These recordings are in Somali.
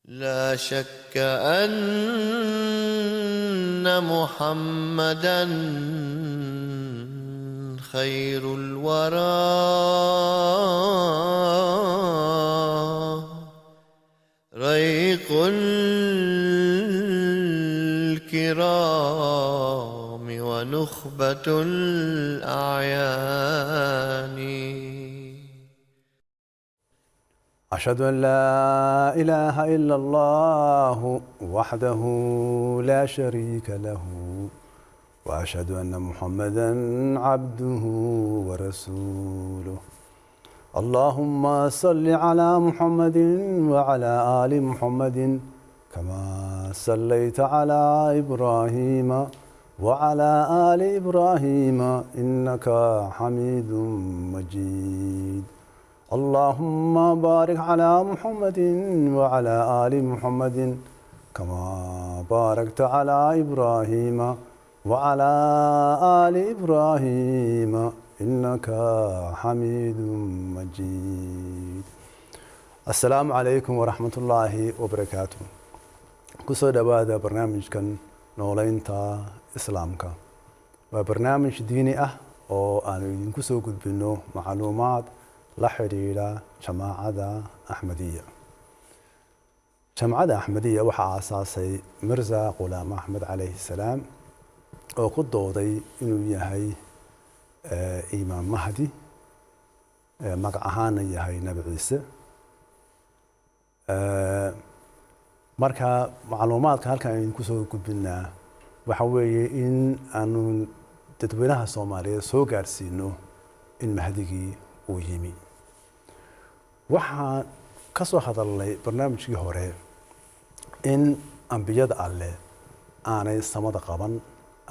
لا شك أن محمدًا خير الورى ريق الكرام ونخبة الأعيان. أشهد أن لا إله إلا الله وحده لا شريك له وأشهد أن محمدًا عبده ورسوله. اللهم صل على محمد وعلى آل محمد كما صليت على إبراهيم وعلى آل إبراهيم إنك حميد مجيد. اللهم بارك على محمد وعلى آل محمد كما باركت على إبراهيم وعلى آل إبراهيم إنك حميد مجيد. السلام عليكم ورحمة الله وبركاته. كسو دوادا برنامج كان نولينتا إسلامك وبرنامج ديني oo aanu idinku soo gudbino macluumaad la xiriira Jamacada Ahmadiyya. Jamacada Ahmadiyya waxaa aasaasay Mirza Ghulam Ahmad alayhi salaam oo ku dooday inuu yahay Imaam Mahdi magac ahaan yahay Nabi Ciise. Marka macluumaadka halkan idinku soo gudbinaa waxa weeye in aanu dadweynaha Soomaaliyeed soo gaarsiino in Mahdigii uu yimi. waxaan ka soo hadalnay barnaamijkii hore in ambiyada alle aanay samada qaban,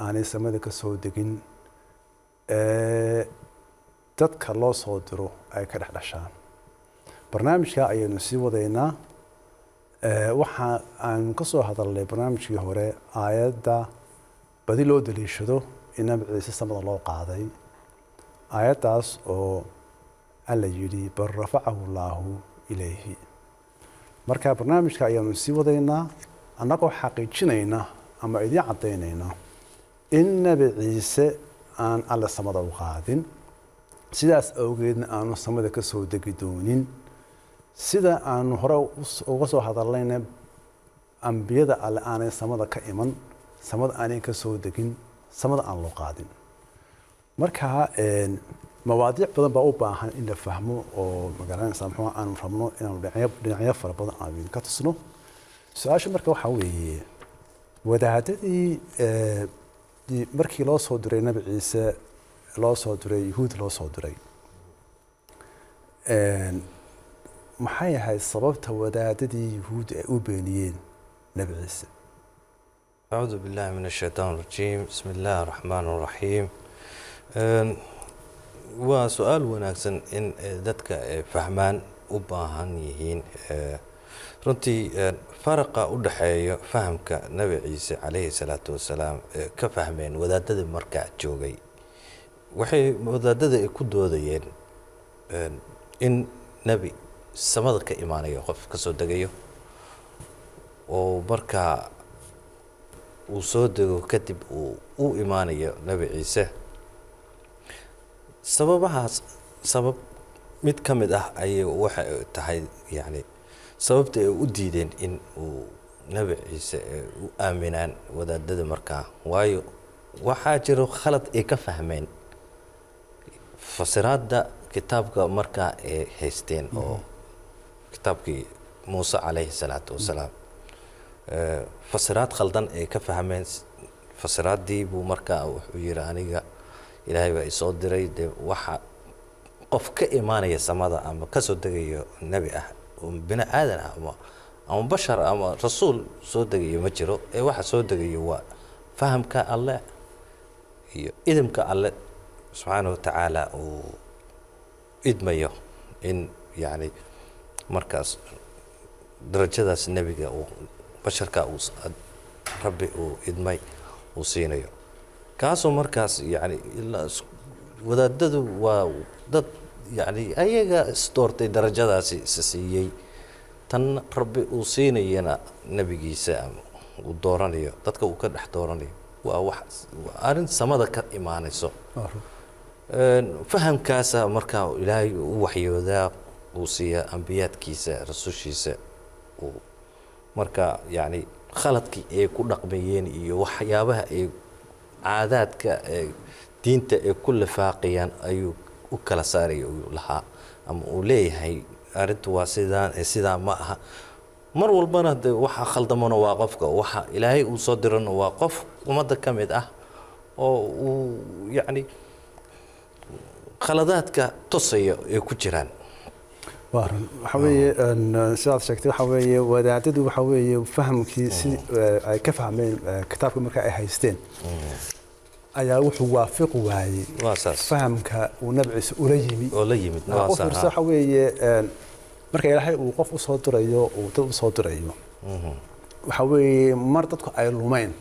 aanay samada ka soo degin, dadka loo soo diro ay ka dhexdhashaan. barnaamijka ayaynu sii wadaynaa. waxa aan ka soo hadalnay barnaamijkii hore aayadda badi loo daliishado in Nabi Ciise samada loo qaaday, aayaddaas oo alla yidhi bal rafacahu allaahu ilayhi. marka barnaamijka ayaanu sii wadaynaa annagoo xaqiijinayna ama idiin caddaynayna in Nabi Ciise aan alle samada u qaadin, sidaas awgeedna aanu samada ka soo degi doonin. sida aanu hore uga soo hadalnayna ambiyada alle aanay samada ka iman, samada aanay ka soo degin, samada aan loo qaadin. marka mawaadiic badan baa u baahan in la fahmo oo magaranaysa muxuu aanu rabno inaanu dhinacyo fara badan aan ka tusno. su-aasha marka waxaa weeye wadaadadii markii loo soo diray Nabi Ciise loo soo diray Yahuud loo soo diray maxay ahayd sababta wadaadadii Yahuud ay u beeniyeen Nabi Ciise? أعوذ بالله من الشيطان الرجيم. بسم الله الرحمن الرحيم. waa su-aal wanaagsan in dadka fahmaan u baahan yihiin. runtii faraqa u dhaxeeyo fahamka Nabi Ciise calayhi salaatu wasalaam ka fahmeen wadaadada markaa joogay. waxay wadaadada ku doodayeen in Nabi samada ka imaanayo, qof ka soo degayo oo markaa uu soo dego kadib uu imaanayo Nabi Ciise. sababahaas sabab mid ka mid ah ayay waxa tahay sababta ay u diideen in uu Nabi Ciise u aaminaan wadaadada markaa. waayo waxaa jiro khalad ay ka fahmeen fasiraadda kitaabka markaa ay haysteen oo kitaabkii Muuse calayhi salaatu wasalaam. fasiraad khaldan ay ka fahmeen. fasiraaddii buu markaa wuxuu yidhi aniga ilaahay baa isoo diray, de waxa qof ka imaanaya samada ama ka soo degayo nebi ah oo bini aadan ah ama bashar ama rasuul soo degayo ma jiro. waxa soo degayo waa fahamka alle iyo idimka alle subxaanahu wa tacaala uu idmayo in markaas darajadaas nebiga uu basharka uu rabbi uu idmay uu siinayo. kaasoo markaas wadaadadu waa dad ayaga isdoortay darajadaasi siiyey. tan rabbi uu siinayana nabigiisa uu dooranayo dadka uu ka dhex dooranayo waa wax arrin samada ka imaanayso fahamkaasa marka ilaahay uu waxyoodaa uu siiya anbiyaadkiisa rasushiisa uu marka yani khaladkii ay ku dhaqmayeen iyo waxyaabaha ay caadaadka diinta ay ku lifaaqayaan ayuu u kala saaraya lahaa ama uu leeyahay arrintu waa sidaa ma aha mar walbana de waxa khaldamana waa qofka waxa ilaahay uu soo dirana waa qof ummadda ka mid ah oo uu yani khaladaadka tusaya ay ku jiraan waaran waxa weeye sidaad sheegtay waxa weeye wadaadadu waxa weeye fahamkii si ay ka fahmeen kitaabka marka ay haysteen ayaa wuxuu waafiq waayay fahamka uu nabciisa ula yimid waxa weeye marka ilaahay uu qof u soo dirayo uu dad u soo dirayo waxa weeye mar dadku ay lumeen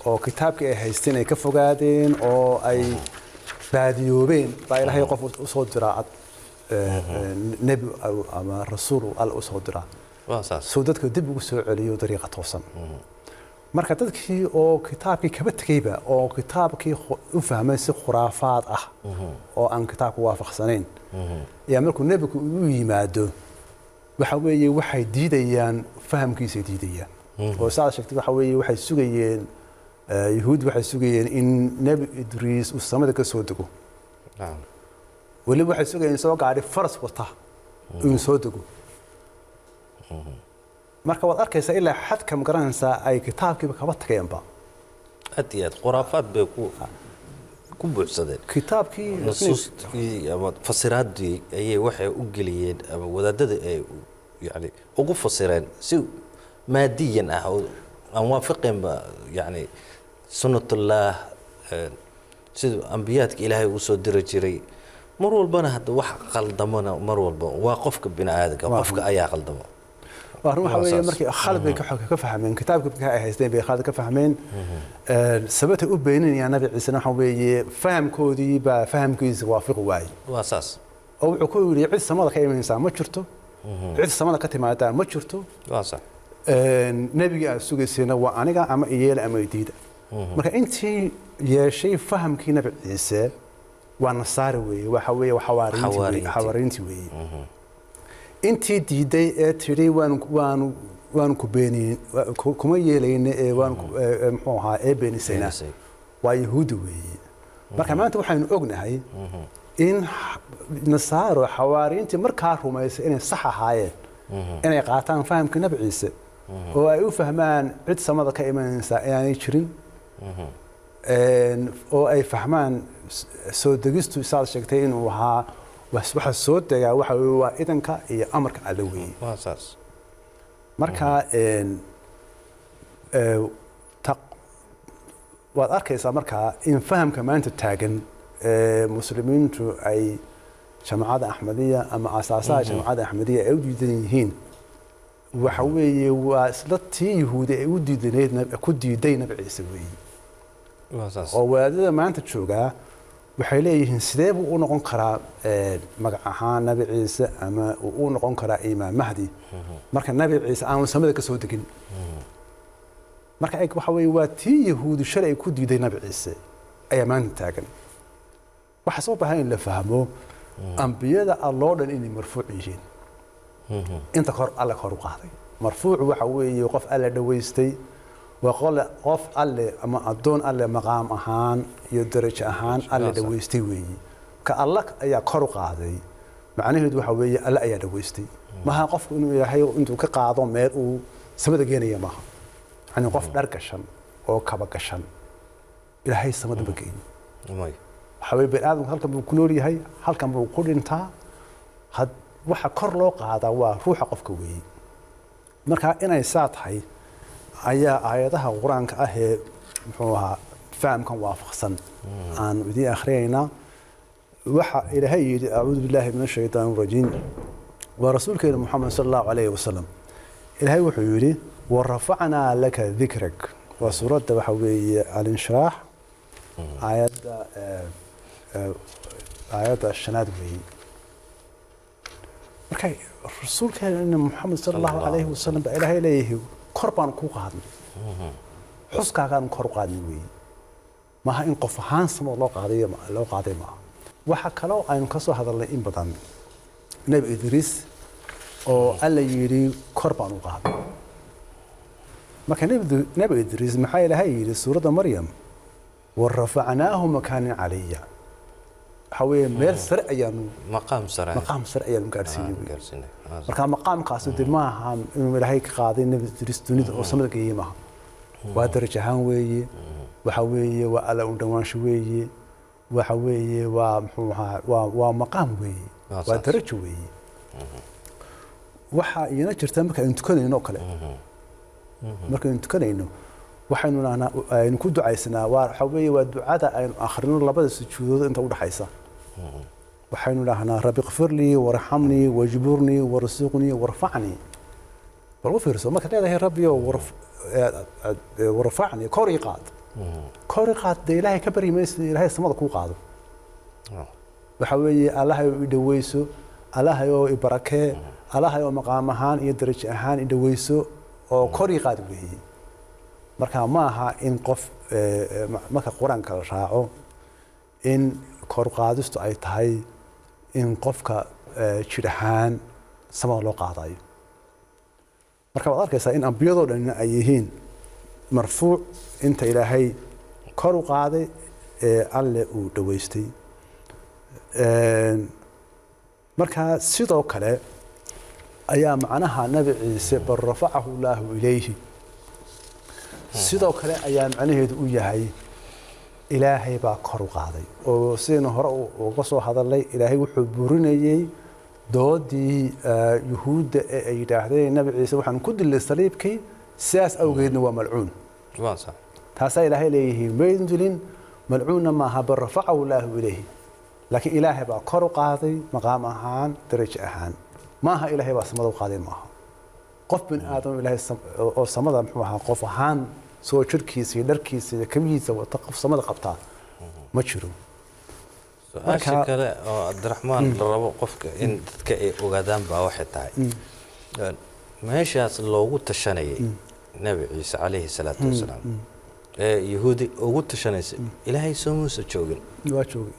oo kitaabkii ay haysteen ay ka fogaadeen oo ay baadiyoobeen baa ilaahay qof u soo diraa nebi ama rasuul alla u soo diraa soo dadka dib ugu soo celiyo dariiqa toosan marka dadkii oo kitaabkii kaba tegayba oo kitaabkii u fahmay si khuraafaad ah oo aan kitaabka waafaqsanayn yaa markuu nebigu u yimaado waxa weeye waxay diidayaan fahamkiisay diidayaan oo saad sheegtay waxa weeye waxay sugayeen yahuud waxay sugayeen in nebi idriis uu samada ka soo dego weli waxay sugayeen soo gaadhi faras wata inuu soo dego marka waad arkaysaa ilaa xadka magaranaysaa ay kitaabkiiba kaba tageenba aad iyo aad khuraafaad bay ku buuxsadeen kitaabkii nusuustii ama fasiraadii ayay waxay u geliyeen ama wadaadada ay yani ugu fasireen si maadiyan ah oo aan waafaqeenba yani sunnatullah sida ambiyaadka ilaahay uu soo diri jiray mar walbana hadda wax qaldamana mar walba waa qofka bini aadamka qofka ayaa qaldamo waxa weeye markii khalad bay ka fahmeen kitaabka markii ay haysteen bay khalad ka fahmeen sababta u beeninayaan nabi ciise waxa weeye fahamkoodii baa fahamkiisa waafiq waayay waa saas oo wuxuu ku yiri cid samada ka imanaysa ma jirto cid samada ka timaada ma jirto waa sax nabiga aad sugaysayna waa aniga ama iyeel ama diida marka intii yeeshay fahamkii nabi ciise waa nasaari weeye waxa weeye xawaariintii weeye intii diiday ee tiri waan ku beenin kuma yeelayna ee waan muxuu ahaa ee beenisayna waa yahuudi weeye marka maanta waxaynu ognahay in nasaaro xawaariintii markaa rumaysay inay sax ahaayeen inay qaataan fahamka nabi ciise oo ay u fahmaan cid samada ka imanaysa inaanay jirin oo ay fahmaan soo degistu saad sheegtay inuu ahaa waxa soo degaa waxa weeye waa idanka iyo amarka alla weeye waa saas marka waad arkaysaa markaa in fahamka maanta taagan muslimiintu ay jamacada axmediya ama asaasaha jamacada axmediya ay u diidan yihiin waxa weeye waa isla tii yahuudi ay ku diiday nabi ciise weeye oo wadaadada maanta joogaa waxay leeyihiin sidee buu u noqon karaa magac ahaan nabi ciise ama uu u noqon karaa imaam mahdi marka nabi ciise aanu samada ka soo degin marka waxa weeye waa tii yahuudi shalay ay ku diiday nabi ciise ayaa maanta taagan waxaa soo baahan in la fahmo ambiyada alloo dhan inay marfuuc yihiin inta kor alle kor u qaaday marfuucu waxa weeye qof alle dhawaystay waa qof alle ama addoon alle maqaam ahaan iyo darajo ahaan alle dhawaystay weeye ka alla ayaa kor u qaaday macnaheedu waxa weeye alle ayaa dhawaystay maaha qofku inuu ilaahay intuu ka qaado meel uu samada geenaya maaha yani qof dhar gashan oo kaba gashan ilaahay samada ma geeyo waxa weeye bani aadamku halkan buu ku nool yahay halkan buu ku dhintaa waxa kor loo qaadaa waa ruuxa qofka weeye marka inay saa tahay ayaa aayadaha quraanka ah ee muxuu ahaa fahamkan waafaqsan aan idin akhriyayna waxa ilaahay yidhi acuudu billaahi min ashaytaani rajiim wa rasuulkeena muxamed sallallahu alayhi wasallam ilaahay wuxuu yidhi warafacnaa laka dikrak waa suuradda waxa weeye al-inshiraax aayadda shanaad weeye markay rasuulkeena Muhammad sallallahu alayhi wasallam baa ilaahay leeyahay kor baan ku qaadnay xuskaagaan kor u qaadnay weeye maaha in qof ahaan samo loo qaaday maaha waxa kale oo aynu ka soo hadalnay in badan nabi Idris oo alla yiri kor baan u qaaday marka nabi Idris maxay ilaahay yiri suurada Maryam warafa'naahu makaanan caliyya حوي ميل سرع يعني مقام سرع يعني قارسين marka maqaamkaas dimaha inuu ilaahay ka qaaday nabi Idris oo samada geeyay waa darajo ahaan weeye waxa weeye waa ala u dhawaansho weeye waxa weeye waa muxuu ahaa waa maqaam weeye waa darajo weeye waxa iyana jirta marka aynu tukanayno kale marka aynu tukanayno waxaynu aynu ku ducaysanaa waxa weeye waa ducada aynu akhrino labada sujuudood inta u dhaxaysa waxaynu dhahnaa rabbi ighfir lii warhamnii wajburnii warzuqnii warfa'nii bal fiirso marka leedahay rabbi warfa'nii kori qaad ilaahay ka bari maysid ilaahay samada ku qaado waxa weeye allahay u dhaweyso allahay oo ibarakee allahay oo maqaam ahaan iyo darajo ahaan u dhaweyso oo kori qaad weeye marka ma aha in qof marka quraanka la raaco in kor qaadistu ay tahay in qofka jir ahaan samada loo qaadayo marka waad arkaysaa in ambiyadoo dhan ay yihiin marfuuc inta ilaahay kor u qaaday alle uu dhaweystay marka sidoo kale ayaa macnaha nabi ciise bar rafacahu Allahu ilayhi sidoo kale ayaa macnaheedu u yahay ilaahay baa kor u qaaday oo sidoo hore uga soo hadalay ilaahay wuxuu burinayay doodii yuhuudda ay yiraahdeen nabi ciise waxaan ku dilay saliibkii siyaas awgeedna waa malcuun waasa taasa ilaahay leeyahay meedin dilin malcuunna ma ha bar rafacahu Allahu ilayhi laakiin ilaahay baa kor u qaaday maqaam ahaan darajo ahaan maaha ilaahay baa samada u qaaday maaha qof bin aadam ilaahay oo samada muxuu ahaa qof ahaan soo jirkiisa iyo dharkiisa iyo kabihiisa wata qof samada qabtaa ma jiro su'aasha kale oo Abdiraxmaan la rabo qofka in dadka ay ogaadaan baa waxay tahay meeshaas loogu tashanayay nabi ciise calayhi salaatu wasalaam yahuudi ugu tashanaysa ilaahay soo muusa joogin waa joogay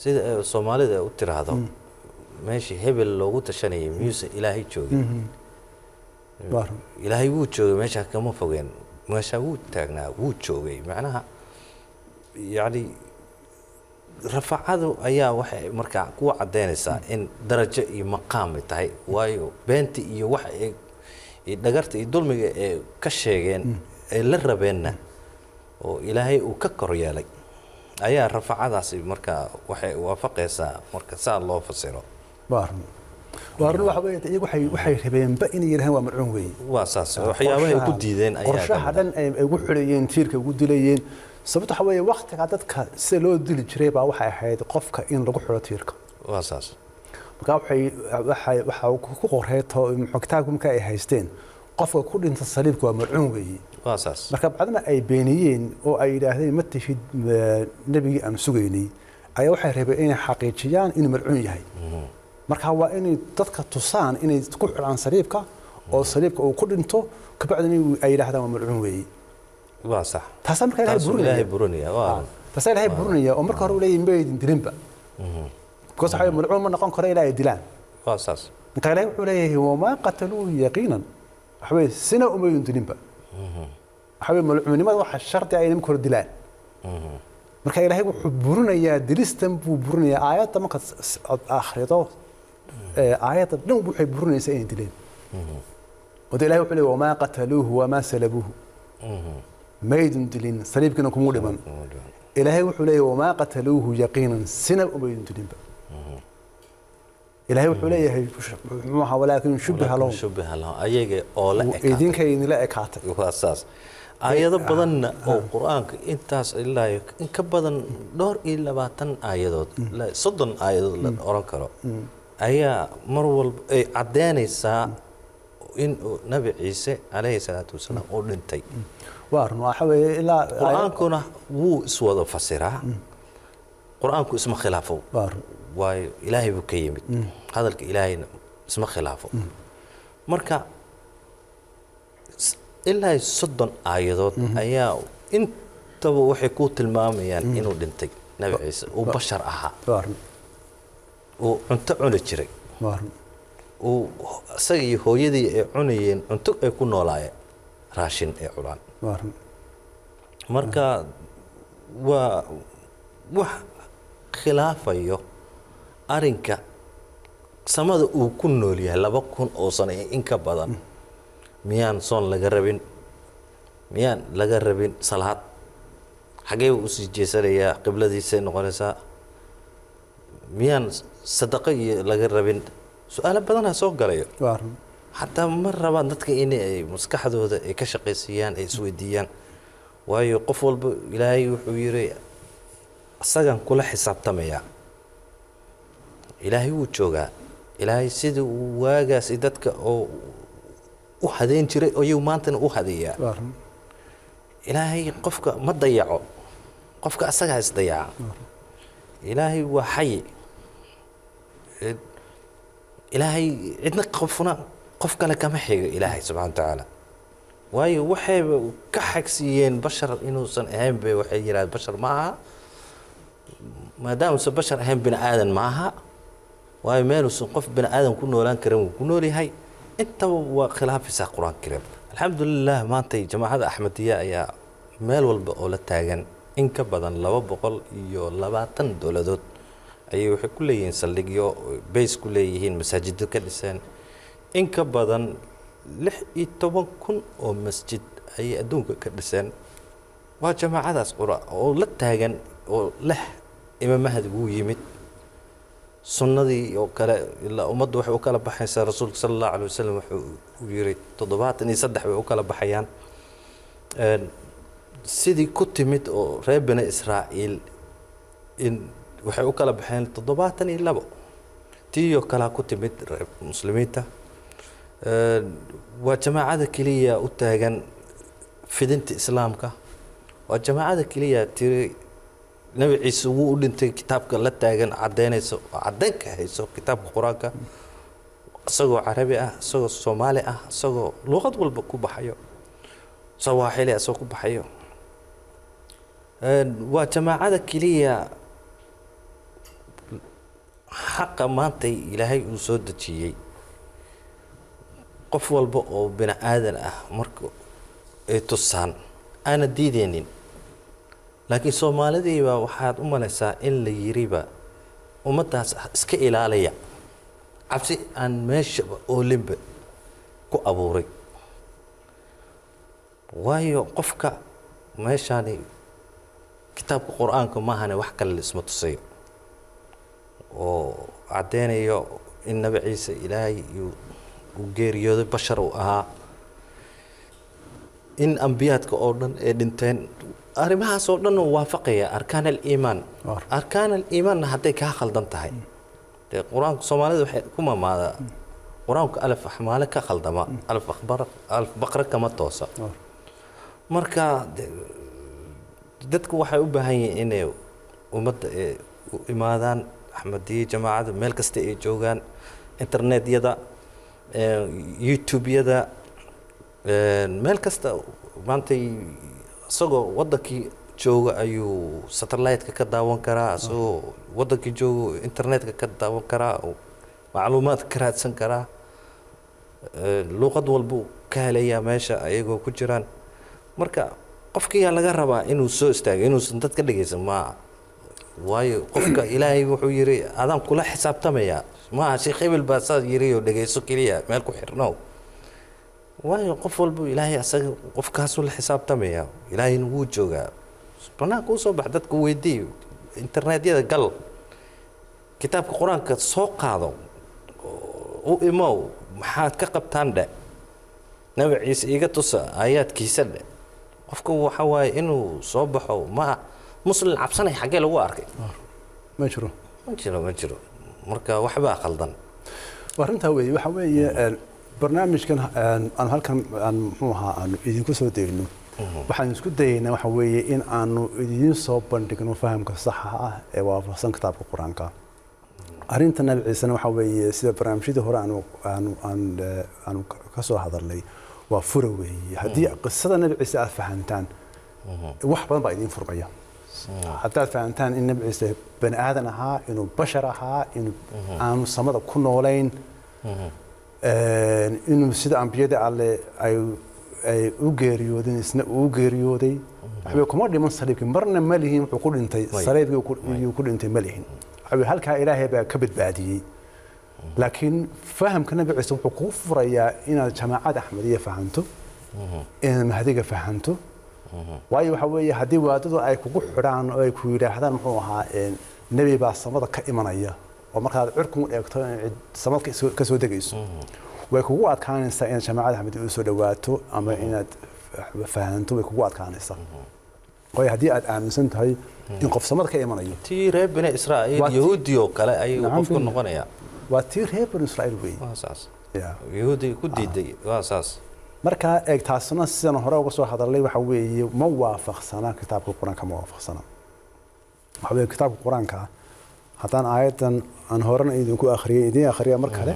sida Soomaalida u tiraahdo meeshii hebel loogu tashanayay miyuusa ilaahay joogin ilaahay wuu joogay meesha kama fogeen meesha wuu taagnaa wuu joogay macnaha yani rafacadu ayaa waxay markaa ku cadeynaysaa in darajo iyo maqaam tahay waayo beenti iyo wax ay dhagarta iyo dulmiga ee ka sheegeen ay la rabeenna oo ilaahay uu ka kor yeelay ayaa rafacadaasi markaa waxay waafaqaysaa marka saa loo fasiro وارن وحبايت iyagu waxay rabeen ba inay yiraahdaan waa marcuun weey waa saas waxyaabaha ay ku diideen ayaa qorshaha dhan ay ugu xuliyeen tiirka ugu dilayeen sababta waxa weeye waqtiga dadka si loo dili jiray baa waxay ahayd qofka in lagu xulo tiirka waa saas marka waxa ku qorheeto xogtaagum ka ay haysteen qofka ku dhinta saliibku waa marcuun weey waa saas marka bacdana ay beeniyeen oo ay yiraahdeen ma tishid nabigi aan sugeynay ayaa waxay rabeen inay xaqiijiyaan inuu marcuun yahay marka waa in dadka tusaan inay ku xiraan saliibka oo saliibka uu ku dhinto ka bacdina ay yiraahdaan waa marcuun weey waa sax taas marka ilaahay burinaya waa taas ilaahay burinaya oo marka hore uu leeyahay meedin dilinba because ay marcuun ma noqon karo ilaahay dilaan waa saas marka ilaahay wuxuu leeyahay wama qataluhu yaqiinan waxbay sina umeedin dilinba waxbay malcuunimada waxa sharti ay inay kor dilaan marka ilaahay wuxuu burinayaa dilistan buu burinayaa aayadda marka akhrido aayadda dhan waxay burinaysaa in dileen wada ilaahay wuxuu leeyahay wama qataluhu wama salabuhu maydun dilin saliibkina kuma dhiman ilaahay wuxuu leeyahay wama qataluhu yaqiinan sina umaydun dilinba ilaahay wuxuu leeyahay muxuu walaakin shubha lahum ayaga oo la ekaatay idinka idin la ekaatay waa saas aayado badan oo quraanka intaas ilaa in ka badan dhowr iyo 20 aayadood 30 aayadood la oran karo ayaa mar walba ay cadeynaysaa in nabi ciise calayhi salaatu wasalaam oo dhintay waarno waxa weeye ilaa quraankuna wuu iswada fasiraa quraanku isma khilaafo waayo ilaahay buu ka yimid hadalka ilaahayna isma khilaafo marka ilaa 30 aayadood ayaa intaba waxay ku tilmaamayaan inuu dhintay nabi ciise oo bashar ahaa oo cunto cuni jiray oo asaga iyo hooyadii ay cunayeen cunto ay ku noolaayeen raashin ay cunaan marka waa wax khilaafayo arinka samada uu ku nool yahay 2,000 oo sano in ka badan miyaan soon laga rabin salaad xagee uu sii jeesanayaa qibladiisa noqonaysaa miyaan sadaqa laga rabin su'aalo badan soo galayo hatta mar raba dadka inay maskaxdooda ay ka shaqeysiyaan ay isweydiiyaan waayo qof walba ilaahay wuxuu yiri asagan kula xisaabtamaya ilaahay wuu joogaa ilaahay sidii uu waagaas dadka oo u hadeyn jiray oo maantana u hadeeyaa ilaahay qofka ma dayaco qofka asaga is dayaca ilaahay waa xay ilaahay cidna qof kale kama xigo ilaahay subhanahu wa ta'ala waayo waxay ka xagsiyeen bashar inuusan ahayn bay waxay yiraahdeen bashar maaha maadaama uu bashar ahayn bini aadan maaha waayo meeluusan qof bini aadan ku noolaan karin uu ku nool yahay inta waa khilaafisa quraanka kariim alxamdulillah maanta jamaacada ahmadiya ayaa meel walba oo la taagan in ka badan 220 dowladood ayay waxay ku leeyihiin saldhigyo base ku leeyihiin masaajid ka dhisan in ka badan 16,000 oo masjid ay adduunka ka dhisan waa jamaacadaas qura oo la taagan oo leh imaam mahdi uu yimid sunnadii oo kale ilaa ummaddu waxay u kala baxaysaa rasuulka sallallahu alayhi wasallam wuxuu yiri 73 way u kala baxayaan sidii ku timid oo reer bani Israa'iil in waxay u kala baxeen 72 tiyo kala ku timid muslimiinta waa jamaacada kaliya u taagan fidinta islaamka waa jamaacada kaliya tiri nabi ciise wuu dhintay kitaabka la taagan cadeynayso cadeynka hayso kitaabka quraanka asagoo carabi ah asagoo soomaali ah asagoo luqad walba ku baxayo sawaaxili asagoo ku baxayo waa jamaacada kaliya xaqa maanta ilaahay uu soo dejiyay qof walba oo bini aadan ah marka ay tusaan ana diideenin laakiin Soomaalidii waxaad u malaysaa in la yiriba ummadaas iska ilaaliya cabsi aan meesha oo limba ku abuuray waayo qofka meeshani kitaabka quraanka ma ahane wax kale isma tusayo oo cadeynayo in nabi ciise ilaahay uu geeriyooday bashar uu ahaa in anbiyaadka oo dhan ee dhinteen arrimahaas oo dhan waafaqaya arkaan al-iimaan haday ka khaldan tahay quraanka Soomaalida waxay ku maamaada quraanka alif ahmaale ka khaldama alif baqara kama toosa marka dadku waxay u baahan yihiin inay ummadda u imaadaan ahmadiya jamaacada meel kasta ay joogaan internetyada youtube-yada meel kasta maanta asagoo wadankii jooga ayuu satellite-ka ka daawan karaa asagoo wadankii jooga internet-ka ka daawan karaa macluumaad ka raadsan karaa luqad walba ka helaya meesha ayagoo ku jiraan marka qofkii laga rabaa inuu soo istaago inuusan dadka dhageysan ma waayo qofka ilaahay wuxuu yiri adan kula xisaabtamaya ma sheekh hebel baa saad yiri oo dhageyso kaliya meel ku xirno waayo qof walba ilaahay asaga qofkaas uu la xisaabtamaya ilaahay wuu joogaa banaanka soo bax dadku weydii internetyada gal kitaabka quraanka soo qaado oo imo maxaad ka qabtaan nabi ciise iga tusa aayaadkiisa qofku waxa waaye inuu soo baxo ma muslim cabsanay xagee lagu arkay ma jiro marka waxba khaldan warinta waxa weeye barnaamijkan aan halkan muxuu ahaa aan idinku soo deeyno waxaan isku dayeynaa waxa weeye in aanu idin soo bandhigno fahamka saxa ah ee waafaqsan kitaabka quraanka arrinta nabi ciisena waxa weeye sida barnaamijyadii hore aanu ka soo hadalnay waa fura weeye haddii qisada nabi ciise aad fahantaan wax badan baa idiin furmaya haddaad fahantaan in nabi ciise bani aadan ahaa inuu bashar ahaa inuu aanu samada ku noolayn inuu sida ambiyada alle ay u geeriyoodeen isna uu geeriyooday waxbay kuma dhiman saliibkii marna ma lihin wuxuu ku dhintay saliibkii ku dhintay ma lihin waxbay halkaa ilaahay baa ka badbaadiyey laakiin fahamka nabi ciise wuxuu kuu furayaa inaad jamaacada axmediya fahanto inaad mahdiga fahanto waayo waxa weeye haddii waadadu ay kugu xidhaan oo ay ku yidhaahdaan muxuu ahaa nebi baa samada ka imanaya oo markaad cirku eegto in samada ka soo degayso way kugu adkaanaysaa inaad jamaacada axmediya u soo dhawaato ama inaad fahanto way kugu adkaanaysaa waayo haddii aad aaminsan tahay in qof samada ka imanayo tii reer bani israa'iil yahuudi oo kale ayuu qofku noqonayaa waa tii reer bani israa'iil weeye waa saas yahuudi ku diiday waa saas marka eeg taasna sidan hore uga soo hadalay waxa weeye ma waafaqsana kitaabka quraanka ma waafaqsana waxa weeye kitaabka quraanka haddaan aayadan aan horena idinku akhriya mar kale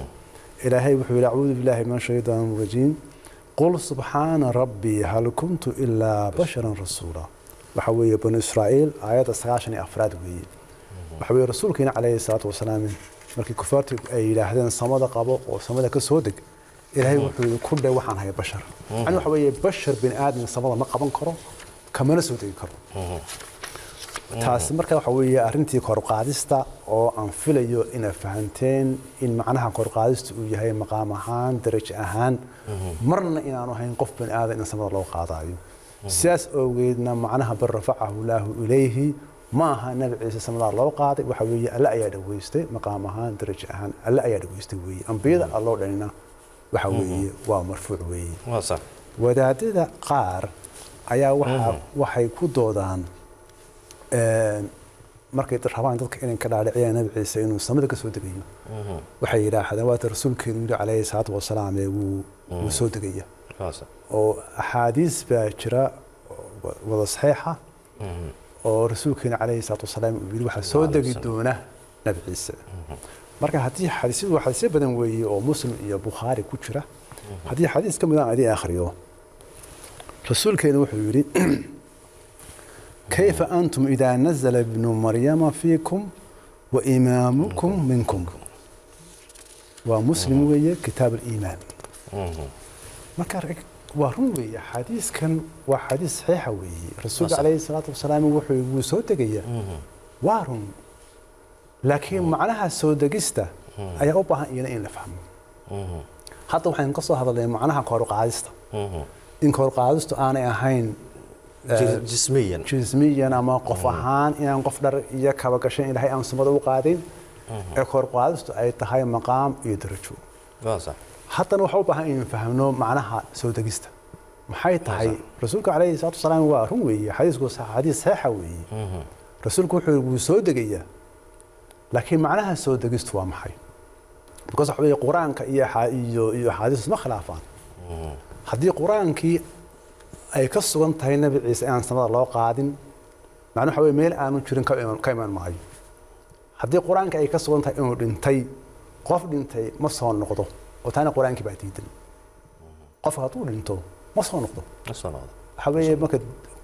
ilaahay wuxuu yidhi acuudu billaahi min ashaydaani rajiim qul subxaana rabbii hal kuntu ilaa basharan rasuula waxa weeye bani israa'iil aayadda 94 weeye waxa weeye rasuulkiina calayhi salaatu wasalaam markii kufaartu ay yidhaahdeen samada qabo oo samada ka soo deg ilaahay wuxuu yidhi ku dhe waxaan hay bashar yani waxa weeye bashar bini aadam samada ma qaban karo kamana soo degi karo taasi marka waxa weeye arrintii kor qaadista oo aan filayo inaad fahanteen in macnaha kor qaadista uu yahay maqaam ahaan darajo ahaan marna inaanu ahayn qof bini aadam in samada loo qaadayo sidaas awgeedna macnaha bar rafacahu laahu ilayhi ما ها نبي عيسى سمع الله لو قاضي وحوي ألا أياد ويستي مقامها درجة أهان ألا أياد ويستي وي أنبياء الله لنا وحوي ومرفوع وي صح وداده قار أيا وحي كودودان markay rabaan dadka inay ka dhaadhiciyaan nabi ciise inuu samada ka soo degayo waxay yiraahdaan waa rasuulkeenu yiri calayhi salaatu wasalaam uu soo degaya oo axaadiis baa jira wada saxiixa oo rasuulkeena calayhi salaatu wasalaam uu yiri waxa soo degi doona nabi ciise marka hadii xadiisadu waxa badan weeye oo muslim iyo bukhari ku jira hadii xadiis kamid ah ay akhriyo rasuulkeena wuxuu yiri كيف أنتم إذا نزل ابن مريم فيكم وإمامكم منكم ومسلم ويا كتاب الإيمان ما كان وروي حديث كان وحديث صحيح وي الرسول عليه الصلاة والسلام وحي وسودقية وارون لكن معناها سودقيسته أي أوبها إلى إن نفهم حتى وحين قصة هذا اللي معناها قارق عادسته إن قارق عادسته أنا أهين جسميا أما قفهان إن قفدر يكبر كشين إلى هاي أم سماد وقادين أكور قادست أي تهاي مقام يدرجوا. صح. حتى لو حوبها إن فهمنا معناها سودجست. محيط هاي رسولك عليه الصلاة والسلام وروي حديث قصة حديث صحيح وي. رسولك هو سودجية. لكن معناها سودجست هو محي. بقصة حبي القرآن كأي حديث ما خلافان. حديث القرآن كي ay ka sugan tahay nabi ciise aan samada loo qaadin macnaheedu waxa meel aanu jirin ka iman maayo hadii quraanka ay ka sugan tahay inuu dhintay qof dhintay ma soo noqdo oo taana quraanka baa diidan qof hadduu dhinto ma soo noqdo waxa weeye marka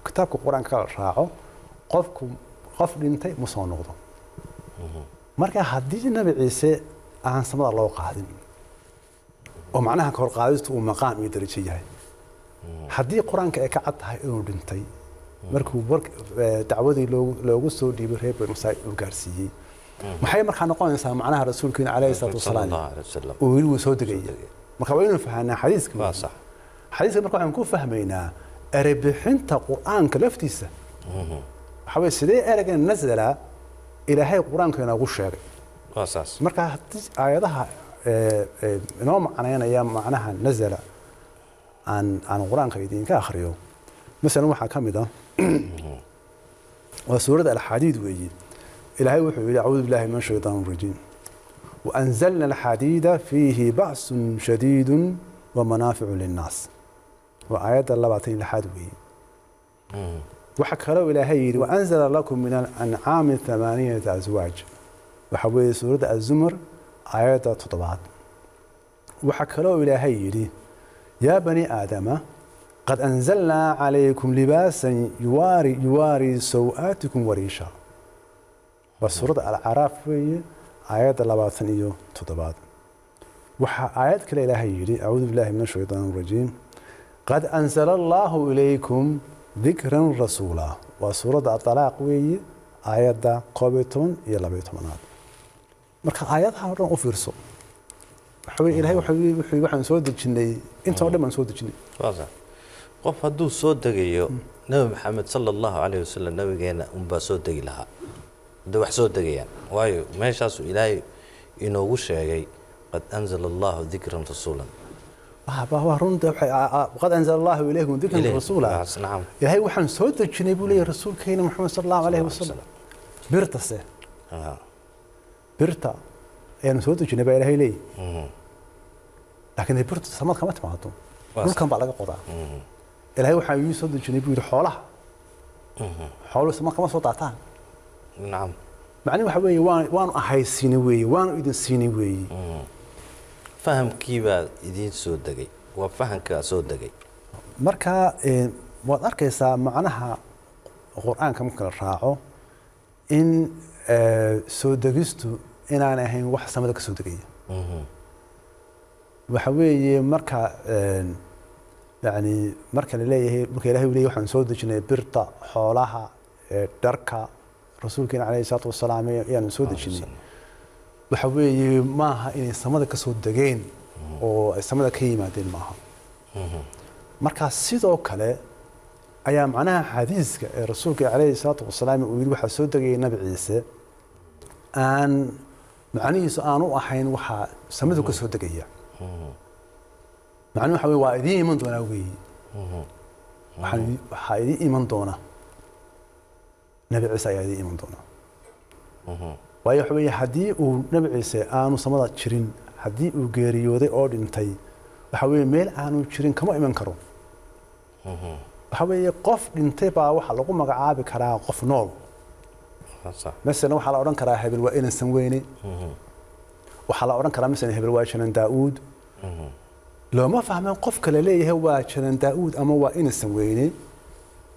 kitaabka quraanka raaco qof dhintay ma soo noqdo marka hadii nabi ciise aan samada loo qaadin oo macnaha kor qaadistu uu maqaam iyo darajo yahay haddii quraanka ay ka cad tahay inuu dhintay markuu dacwadii loogu soo dhiibay reer bani israa'iil uu gaarsiiyey maxay markaa noqonaysaa macnaha rasuulkeena calayhi salaatu wasalaam uu yiri soo degaya marka waa inuu fahanaa xadiiska waa sax xadiiska marka waxaan ku fahmaynaa erebixinta quraanka laftiisa waxa weeye sidee ereygan nazala ilaahay quraanka inoogu sheegay waa saas marka aayadaha inoo macnaynaya macnaha nazala عن القرآن كيدين كآخره مثلا واحد كامدا وسورة الحديد ويجي إلهي وحي أعوذ بالله من الشيطان الرجيم وأنزلنا الحديد فيه بأس شديد ومنافع للناس وآيات الله بعطين الحدوي وحكى له إلهي وأنزل لكم من الأنعام 8 أزواج waxaa weeye suuradda azumar aayadda 7 waxaa kaloo ilaahay yidhi yaa bani aadama qad anzalnaa calaykum libaasan yuwaari saw-aatikum wariisha waa suuradda alcaraaf weeye aayadda 27 waxaa aayad kale ilaahay yidhi acuudu billahi min ashaytaan arajiim qad anzala allaahu ilaykum dikran rasuula waa suuradda aطalaaq weeye aayadda 11 iyo 12 marka aayadaha oo dhan u fiirso waxa weeye ilaahay waxaan soo dejinay inta oo dhan baan soo dejinay qof hadduu soo degayo nabi maxamed sala allahu calayhi wasalam nabigeena unbaa soo degi lahaa hadday wax soo degayaan waayo meeshaasuu ilaahay inoogu sheegay qad anzala allahu dikran rasuulan qad anzala allahu ilaykum dikran rasuula ilaahay waxaan soo dejinay buu leeyahay rasuulkeena maxamed sala allahu calayhi wasalam birtase birta ayaanu soo dejinay baa ilaahay leeyahay laakiin birta samad kama timaado dhulkan baa laga qodaa ilaahay waxaa ii soo dejinay buu yidhi xoolaha xooluhu samad kama soo daataan nacam macnihi waxa weeye waanu ahaysiinay weeye waanu idin siinay weeye fahamkii baa idiin soo degay waa fahamkaa soo degay marka waad arkaysaa macnaha qur-aanka marka la raaco in soo degistu inaan ahayn wax samada ka soo degaya waxa weeye marka yani marka la leeyahay marka ilaahay uu leeyahay waxaan soo dejinay birta xoolaha dharka rasuulkeena calayhi salaatu wasalaam ayaanu soo dejinay waxa weeye maaha inay samada ka soo degeen oo ay samada ka yimaadeen maaha marka sidoo kale ayaa macnaha xadiiska ee rasuulka calayhi salaatu wasalaam uu yidhi waxaa soo degayay nabi ciise aan macnihiisu aan u ahayn waxaa samadu ka soo degaya macnuhu waxa weeye waa idiin iman doonaa weeye waxaa idiin iman doona nabi ciise ayaa idiin iman doona waayo waxa weeye haddii uu nabi ciise aanu samada jirin haddii uu geeriyooday oo dhintay waxa weeye meel aanu jirin kama iman karo waxa weeye qof dhintay baa waxaa lagu magacaabi karaa qof nool masalan waxaa la odhan karaa hebel waa inansan weyne waxaa la odhan karaa masalan hebel waa janan daa'uud looma fahmaan qofka la leeyahay waa janan daa'uud ama waa inansan weyne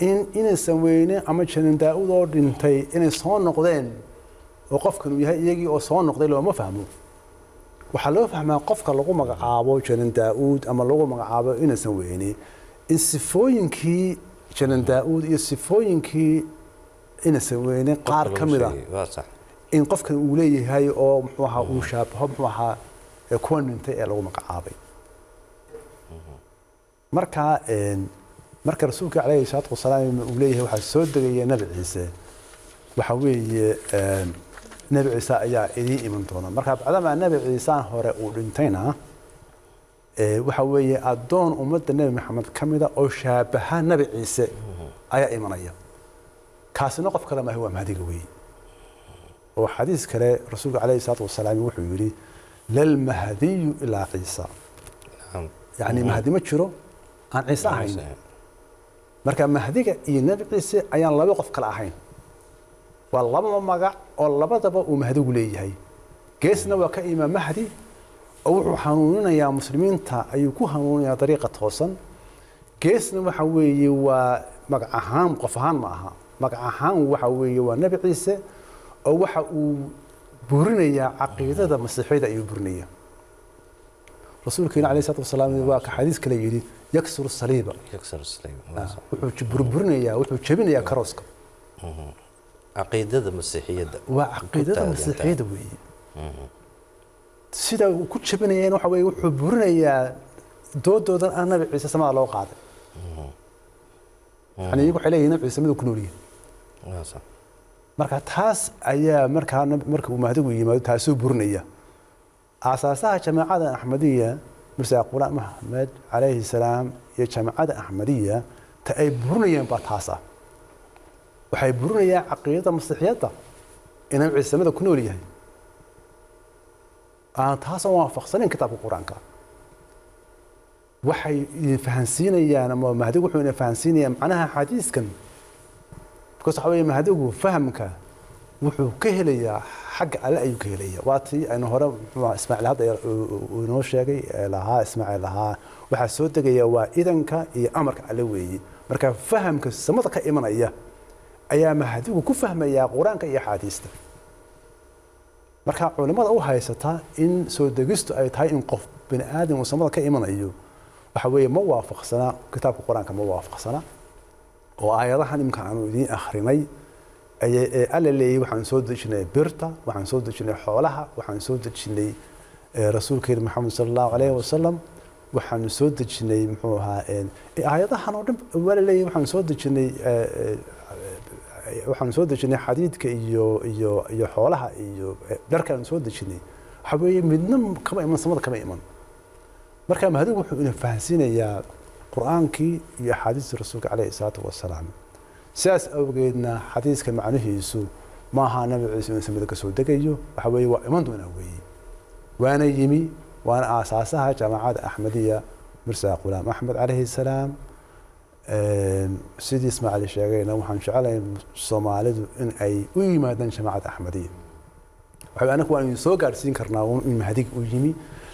in inansan weyne ama janan daa'uud oo dhintay inay soo noqdeen oo qofkan uu yahay iyagii oo soo noqday looma fahmo waxaa loo fahmaa qofka lagu magacaabo janan daa'uud ama lagu magacaabo inansan weyne in sifooyinkii janan daa'uud iyo sifooyinkii inansan weyne qaar ka mid ah in qofkan uu leeyahay oo muxuu ahaa uu shaabaho muxuu ahaa kuwa dhintay ee lagu magacaabay marka rasuulka calayhi salaatu wasalaam uu leeyahay waxaa soo degaya nabi ciise waxa weeye nabi ciise ayaa idiin iman doona marka bacdamaa nabi ciisaan hore uu dhintayna waxa weeye addoon ummadda nebi maxamed ka mida oo shaabaha nabi ciise ayaa imanaya kaasina qof kale maaha waa mahdiga weeye oo xadiis kale rasuulka calayhi salaatu wasalaam wuxuu yidhi lalmahdiyu ilaa ciisa yacni mahdi ma jiro aan ciise ahayn marka mahdiga iyo nabi ciise ayaan laba qof kale ahayn waa laba magac oo labadaba uu mahdigu leeyahay geesna waa ka imaam mahdi oo wuxuu hanuuninayaa muslimiinta ayuu ku hanuuninayaa dariiqa toosan geesna waxa weeye waa magac ahaan qof ahaan ma aha magac ahaan waxa weeye waa nabi ciise oo waxa uu burinayaa caqiidada masiixiyada ayuu burinaya rasuulkeena calayhi salaatu wasalaam waa ka xadiis kale yidhi yaksuru saliiba wuxuu burburinayaa wuxuu jebinayaa karooska caqiidada masiixiyadda waa caqiidada masiixiyadda weeye sida uu ku jebinayeen waxa weeye wuxuu burinayaa doodoodan aan nabi ciise samada loo qaaday yani iyagu waxay leeyihin nabi ciise miduu ku noolyahay marka taas ayaa marka uu mahdigu yimaado taasuu burinaya aasaasaha jamaacada axmadiya mirsa qulaam maxamed calayhi salaam iyo jamaacada axmadiya ta ay burinayeen baa taas ah waxay burinayaan caqiidada masiixiyadda in nabi ciise samada ku nool yahay aan taas oo waafaqsanin kitaabka quraanka waxay fahansiinayaan ama mahdigu wuxuu fahansiinayaa macnaha xadiiskan because waxa weeye mahdigu fahamka wuxuu ka helayaa xagga alle ayuu ka helayaa waa tii aynu hore ismaaciil hadda uu inoo sheegay lahaa ismaaciil lahaa waxaa soo degaya waa idanka iyo amarka alle weeye marka fahamka samada ka imanaya ayaa mahadigu ku fahmayaa qur-aanka iyo axaadiista marka culimada u haysata in soo degistu ay tahay in qof bini aadam uu samada ka imanayo waxa weeye ma waafaqsana kitaabka qur-aanka ma waafaqsana oo aayadahan imka aanu idiin akhrinay alle leeyahay waxaan soo dejinay birta waxaan soo dejinay xoolaha waxaan soo dejinay rasuulkeena maxamed sallallahu alayhi wasallam waxaan soo dejinay muxuu ahaa aayadahan oo dhan wala leeyahay waxaan soo dejinay xadiidka iyo xoolaha iyo dharkaan soo dejinay waxa weeye midna kama iman samada kama iman marka mahadigu wuxuu ina fahansiinayaa qur-aankii iyo axaadiistii rasuulka calayhi salaatu wasalaam sidaas awgeedna xadiiska macnihiisu maaha nabi ciise inuu samada ka soo degayo waxa weeye waa iman doonaa weeye waana yimi waana aasaasaha jaamacadda axmediya mirsa qulaam axmed calayhi salaam sidii ismaaciil sheegayna waxaan jecelahay soomaalidu in ay u yimaadaan jaamacadda axmediya waxa anagu waan idin soo gaadhsiin karnaa in mahdig u yimi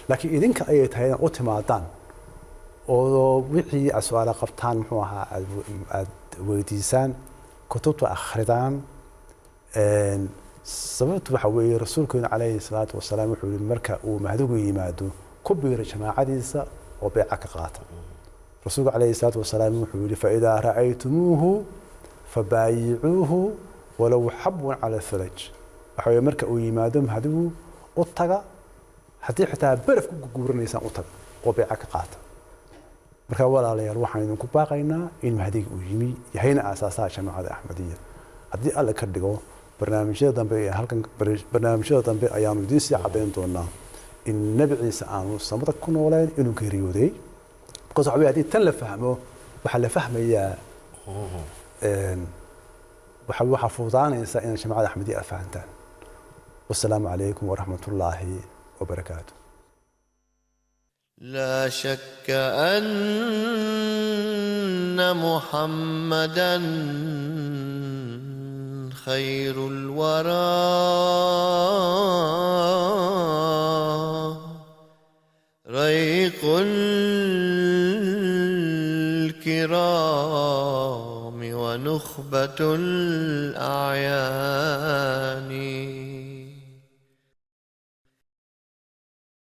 laakiin idinka ayay tahay inaad u timaadaan oo wixii aad su-aalo qabtaan muxuu ahaa aad weydiisaan kutubta akhridaan sababtu waxa weeye rasuulkeena calayhi salaatu wasalaam wuxuu yidhi marka uu mahdigu yimaado ku biira jamaacadiisa oo beeca ka qaata rasuulku calayhi salaatu wasalaam wuxuu yidhi faidaa ra'aytumuuhu fabaayicuuhu walow xabwan cala thalaj waxa weeye marka uu yimaado mahdigu u taga haddii xitaa baraf ku guuranaysaan u taga oo beeca ka qaata marka walaalayaal waxaan idinku baaqaynaa in mahdiga uu yimi yahayna aasaasaha jaamacadda axmediya haddii alle ka dhigo barnaamijyada dambe ayaanu idiin sii caddayn doonaa in nebi ciise aanu samada ku nooleen inuu geeriyooday because waxa weye haddii tan la fahmo waxaa la fahmayaa waxaa fududaanaysa inaad jaamacadda axmediya aad fahantaan wassalaamu calaykum waraxmat ullaahi wabarakaatu لا شك أن محمدا خير الورى ريق الكرام ونخبة الأعيان